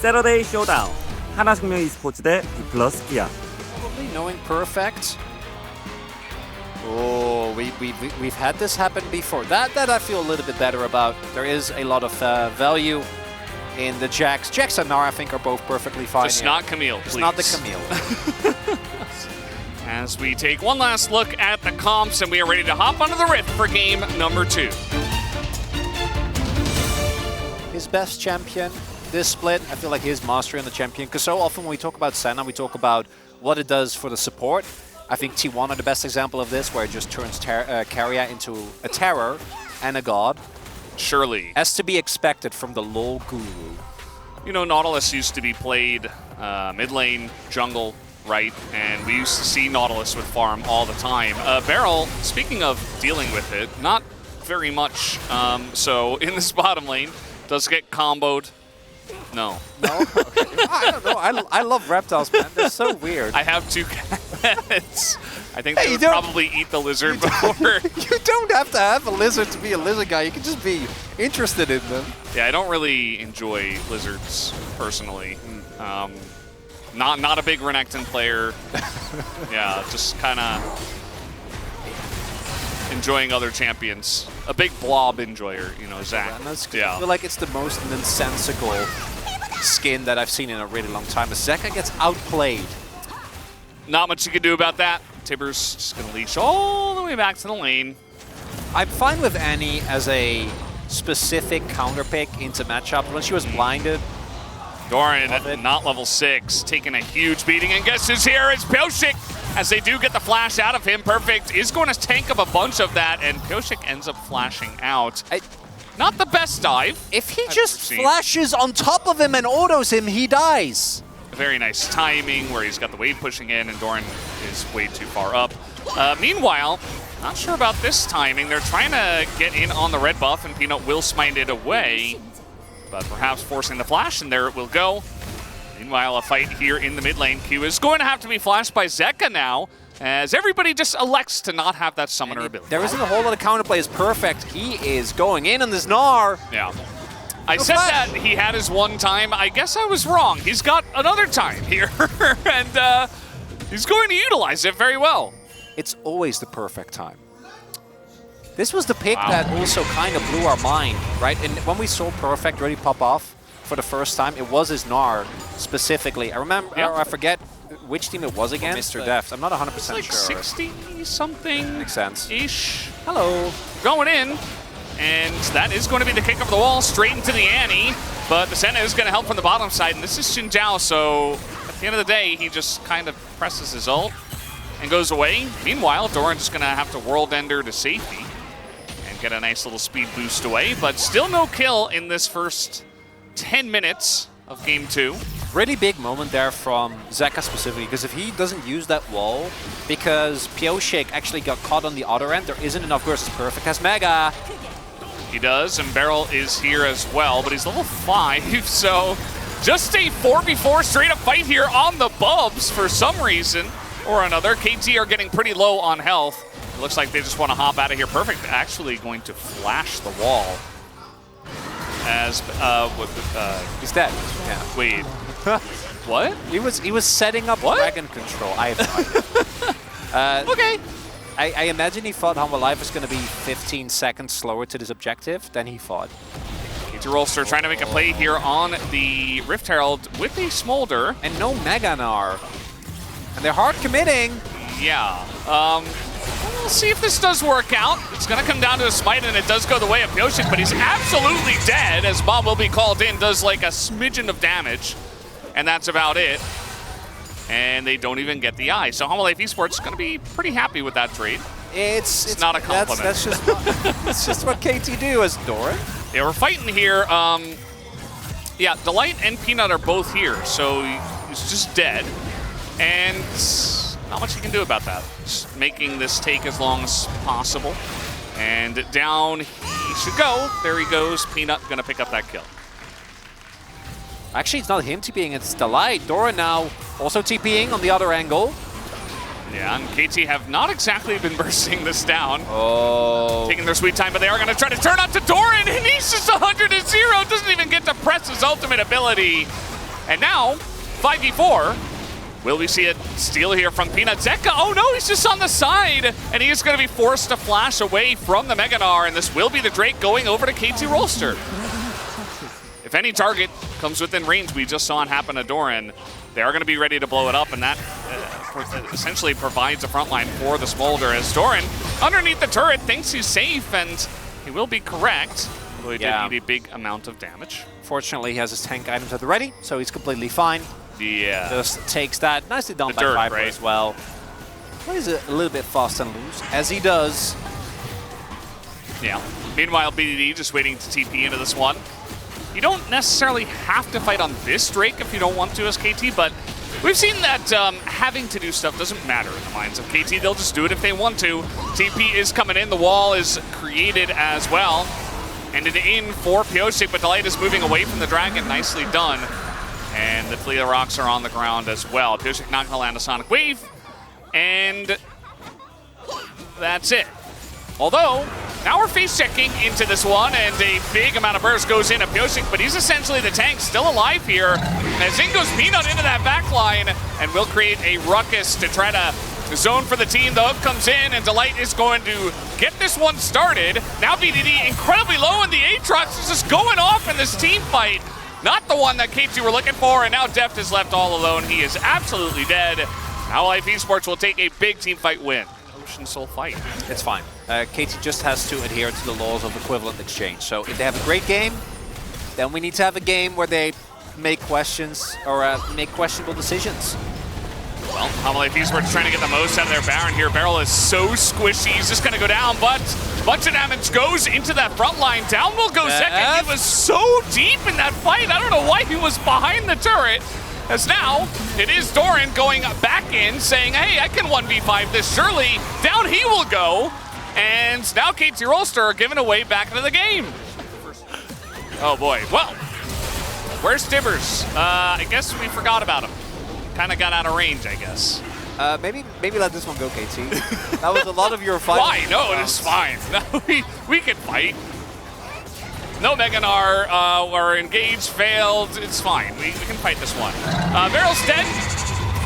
세러데이 쇼다운 하나생명 e스포츠 대 디플러스 기아. Probably knowing perfect. Oh, we've had this happen before. That I feel a little bit better about. There is a lot of value in the Jax. Jax and Nara, I think, are both perfectly fine. Just here. not Camille, please. Just not the Camille. As we take one last look at the comps, and we are ready to hop onto the Rift for game number 2. His best champion this split, I feel like he is mastery on the champion. Because so often when we talk about Senna, we talk about what it does for the support. I think T1 are the best example of this, where it just turns Carrier into a terror and a god. Surely. As to be expected from the LoL guru. You know, Nautilus used to be played mid lane, jungle, right? And we used to see Nautilus with farm all the time. Beryl, speaking of dealing with it, not very much. So in this bottom lane, does get comboed. No. No? Okay. I don't know. I love reptiles, man. They're so weird. I have 2 cats. I think they would don't- probably eat the lizard before. You don't have to have a lizard to be a lizard guy. You can just be interested in them. Yeah, I don't really enjoy lizards personally. Not a big Renekton player. Yeah, just kind of enjoying other champions. A big blob enjoyer, you know, Zach. I feel like it's the most nonsensical skin that I've seen in a really long time. As Zeka gets outplayed. Not much you can do about that. Tibbers just going to leash all the way back to the lane. I'm fine with Annie as a specific counter pick into matchup. When she was blinded, Doran, not level 6, taking a huge beating. And guess who's here? It's Pioshik. As they do get the flash out of him. Perfect is going to tank up a bunch of that, and Pioshik ends up flashing out. Not the best dive. If he just flashes on top of him and autos him, he dies. Very nice timing where he's got the wave pushing in, and Doran is way too far up. Meanwhile, not sure about this timing. They're trying to get in on the red buff, and Peanut will smite it away. But perhaps forcing the flash, and there it will go. Meanwhile, a fight here in the mid lane. Q is going to have to be flashed by Zeka now, as everybody just elects to not have that summoner ability. There isn't a whole lot of counterplay. It's perfect. He is going in on this Gnar. Yeah. I said that he had his one time. I guess I was wrong. He's got another time here, and he's going to utilize it very well. It's always the perfect time. This was the pick that also kind of blew our mind, right? And when we saw Perfect really pop off for the first time, it was his Gnar specifically. I remember, or I forget which team it was against. Mr. Deft. I'm not 100% like sure. 60-something Makes sense. Ish. Hello. Going in. And that is going to be the kick over the wall, straight into the Annie. But the Senna is going to help from the bottom side, and this is Xin Zhao, so at the end of the day, he just kind of presses his ult and goes away. Meanwhile, Doran's just going to have to World Ender to safety and get a nice little speed boost away, but still no kill in this first 10 minutes of Game 2. Really big moment there from Zeka specifically, because if he doesn't use that wall, because Pioshik actually got caught on the other end, there isn't enough versus Perfect as Mega. He does, and Beryl is here as well, but he's level 5, so just a 4v4 straight-up fight here on the Bubs for some reason or another. KT are getting pretty low on health. It looks like they just want to hop out of here. Perfect actually going to flash the wall. As, he's dead. Yeah. Wait. What? He was setting up dragon control. I have no idea. Okay. I imagine he thought Humble Life was going to be 15 seconds slower to this objective than he thought. KT Rolster trying to make a play here on the Rift Herald with a Smolder. And no Mega Gnar. And they're hard committing. Yeah. We'll see if this does work out. It's going to come down to a smite, and it does go the way of Pioshik, but he's absolutely dead, as Bob will be called in, does like a smidgen of damage, and that's about it. And they don't even get the eye. So Humble Life Esports is going to be pretty happy with that trade. It's not a compliment. That's just what KT do as Doran. Yeah, we're fighting here. Yeah, Delight and Peanut are both here, so he's just dead. And not much you can do about that. Just making this take as long as possible. And down he should go. There he goes. Peanut going to pick up that kill. Actually, it's not him TPing, it's Delight. Doran now also TPing on the other angle. Yeah, and KT have not exactly been bursting this down. Oh. Taking their sweet time, but they are going to try to turn up to Doran, and he's just 100-0. Doesn't even get to press his ultimate ability. And now, 5v4. Will we see a steal here from Peanut? Zeka, oh no, he's just on the side. And he is going to be forced to flash away from the Meganar. And this will be the Drake going over to KT Rolster. If any target comes within range, we just saw it happen to Doran. They are going to be ready to blow it up, and that essentially provides a front line for the Smolder as Doran, underneath the turret, thinks he's safe, and he will be correct. Although he did need a big amount of damage. Fortunately, he has his tank items at the ready, so he's completely fine. Yeah. Just takes that. Nicely done by dirt, Viper right? as well. Plays it a little bit fast and loose, as he does. Yeah. Meanwhile, BDD just waiting to TP into this one. You don't necessarily have to fight on this Drake if you don't want to as KT, but we've seen that having to do stuff doesn't matter in the minds of KT. They'll just do it if they want to. TP is coming in. The wall is created as well. And it in for Pyosik, but Delight is moving away from the Dragon. Nicely done. And the Flea Rocks are on the ground as well. Pyosik not going to land a Sonic Wave. And that's it. Although, now we're face-checking into this one, and a big amount of burst goes into Pyosik, but he's essentially the tank, still alive here. As in goes Peanut into that back line, and will create a ruckus to try to zone for the team. The hook comes in, and Delight is going to get this one started. Now BDD incredibly low, and the Aatrox is just going off in this team fight. Not the one that KT were looking for, and now Deft is left all alone. He is absolutely dead. Now Life Esports will take a big team fight win. Ocean Soul fight. It's fine. KT just has to adhere to the laws of equivalent exchange. So if they have a great game, then we need to have a game where they make questions or make questionable decisions. Well, Life Esports trying to get the most out of their Baron here. Beryl is so squishy. He's just going to go down, but a bunch of damage goes into that front line. Down will go second. He was so deep in that fight. I don't know why he was behind the turret. As now, it is Doran going back in, saying, hey, I can 1v5 this, surely. Down he will go. And now KT Rolster are giving away back into the game. Oh boy, well, where's Stibbers? I guess we forgot about him. Kind of got out of range, I guess. Maybe let this one go, KT. That was a lot of your fight. Why? No, it is fine. No, we can fight. No Meganar, or engaged, failed. It's fine. We can fight this one. Beryl's dead,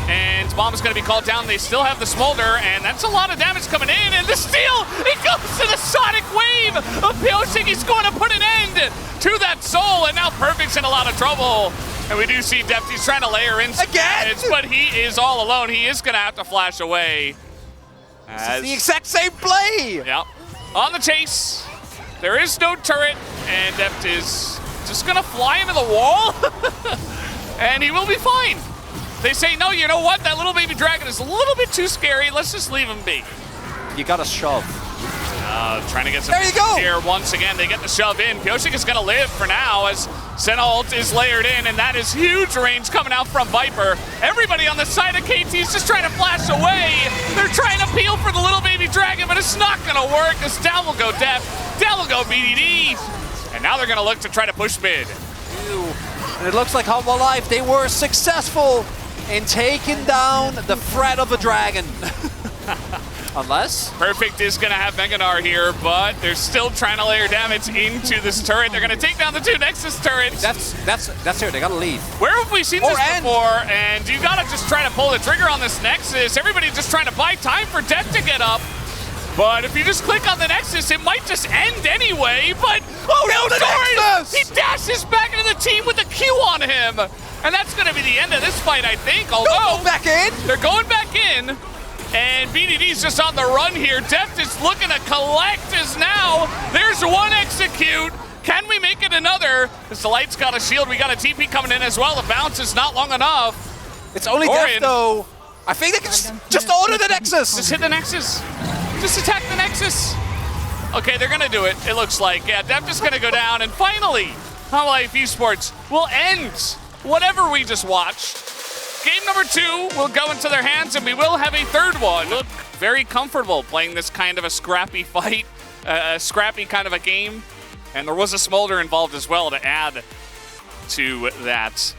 and Bomb is going to be called down. They still have the Smolder, and that's a lot of damage coming in. And the steal, he goes to the Sonic Wave of Pyosik. He's going to put an end to that soul, and now Perfect's in a lot of trouble. And we do see Deft. He's trying to layer in some damage, but he is all alone. He is going to have to flash away. This is the exact same play. Yep. On the chase. There is no turret, and Deft is just gonna fly into the wall, and he will be fine. They say, no, you know what? That little baby dragon is a little bit too scary. Let's just leave him be. You gotta shove. Trying to get some here once again. They get the shove in. Pyosik is gonna live for now as Senna ult is layered in, and that is huge range coming out from Viper. Everybody on the side of KT is just trying to flash away. They're trying to peel for the little baby dragon, but it's not gonna work as down will go Deft. Down will go BDD. And now they're gonna look to try to push mid. And it looks like Humble Life, they were successful in taking down the threat of a dragon. Unless? Perfect is going to have Meganar here, but they're still trying to layer damage into this turret. They're going to take down the two Nexus turrets. That's it. They got to leave. Where have we seen this before? And you got to just try to pull the trigger on this Nexus. Everybody's just trying to buy time for Deft to get up. But if you just click on the Nexus, it might just end anyway. But, oh no, Doran! He dashes back into the team with a Q on him. And that's going to be the end of this fight, I think. Although, back in. They're going back in. And BDD's just on the run here. Deft is looking to collect as now. There's one execute. Can we make it another? As the Light's got a shield, we got a TP coming in as well. The bounce is not long enough. It's only Deft though. I think they can just order the Nexus. Just hit the Nexus. Just attack the Nexus. Okay, they're gonna do it, it looks like. Yeah, Deft is gonna go down, and finally, Life Esports will end whatever we just watched. Game number 2 will go into their hands, and we will have a third one. Look very comfortable playing this kind of a scrappy fight, a scrappy kind of a game. And there was a Smolder involved as well to add to that.